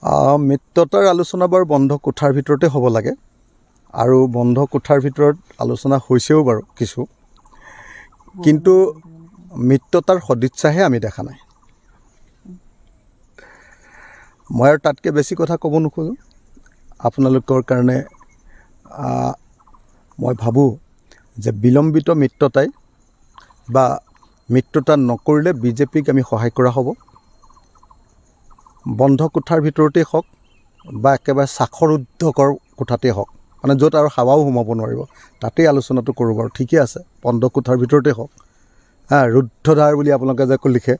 মিত্ৰতাৰ আলোচনা বাৰু বন্ধ কোঠাৰ ভিতৰতে হ'ব লাগে আৰু বন্ধ কোঠাৰ ভিতৰত আলোচনা হৈছেও বাৰু কিছু, কিন্তু মিত্ৰতাৰ সদিচ্ছাহে আমি দেখা নাই। মই আৰু তাতকৈ বেছি কথা ক'ব নোখোজোঁ। আপোনালোকৰ কাৰণে মই ভাবোঁ যে বিলম্বিত মিত্ৰতাই বা মিত্ৰতা নকৰিলে বিজেপিক আমি সহায় কৰা হ'ব। বন্ধ কোঠাৰ ভিতৰতেই হওক বা একেবাৰে স্বাক্ষৰোদ্ধকৰ কোঠাতেই হওক, মানে য'ত আৰু হাৱাও সোমাব নোৱাৰিব, তাতেই আলোচনাটো কৰোঁ বাৰু, ঠিকেই আছে। বন্ধ কোঠাৰ ভিতৰতেই হওক, ৰুদ্ধদ্বাৰ বুলি আপোনালোকে যে লিখে,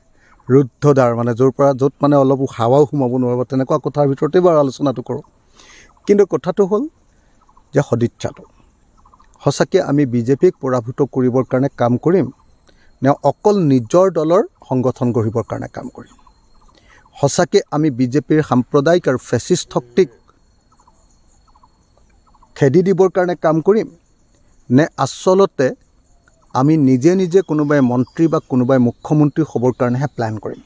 ৰুদ্ধদ্বাৰ মানে য'ত মানে অলপ হাৱাও সোমাব নোৱাৰিব, তেনেকুৱা কোঠাৰ ভিতৰতেই বাৰু আলোচনাটো কৰোঁ। কিন্তু কথাটো হ'ল যে সদিচ্ছাটো সঁচাকৈ আমি বিজেপিক পৰাভূত কৰিবৰ কাৰণে কাম কৰিম নে অকল নিজৰ দলৰ সংগঠন গঢ়িবৰ কাৰণে কাম কৰিম? সঁচাকৈ আমি বিজেপিৰ সাম্প্ৰদায়িক আৰু ফেচিষ্ট শক্তিক খেদি দিবৰ কাৰণে কাম কৰিম নে আচলতে আমি নিজে নিজে কোনোবাই মন্ত্ৰী বা কোনোবাই মুখ্যমন্ত্ৰী হ'বৰ কাৰণেহে প্লেন কৰিম?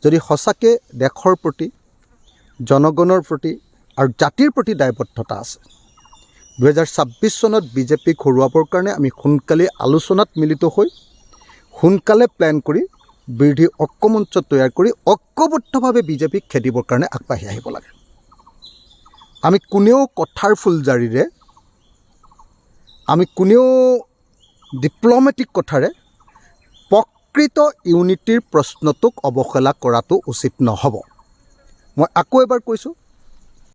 যদি সঁচাকৈ দেশৰ প্ৰতি, জনগণৰ প্ৰতি আৰু জাতিৰ প্ৰতি দায়বদ্ধতা আছে, 2026 চনত বিজেপিক হৰুৱাবৰ কাৰণে আমি সোনকালে আলোচনাত মিলিত হৈ সোনকালে প্লেন কৰি বিৰোধী ঐক্যমঞ্চ তৈয়াৰ কৰি ঐক্যবদ্ধভাৱে বিজেপিক খেদিবৰ কাৰণে আগবাঢ়ি আহিব লাগে। আমি কোনেও কথাৰ ফুলজাৰিৰে, আমি কোনেও ডিপ্ল'মেটিক কথাৰে প্ৰকৃত ইউনিটিৰ প্ৰশ্নটোক অৱহেলা কৰাটো উচিত নহ'ব। মই আকৌ এবাৰ কৈছোঁ,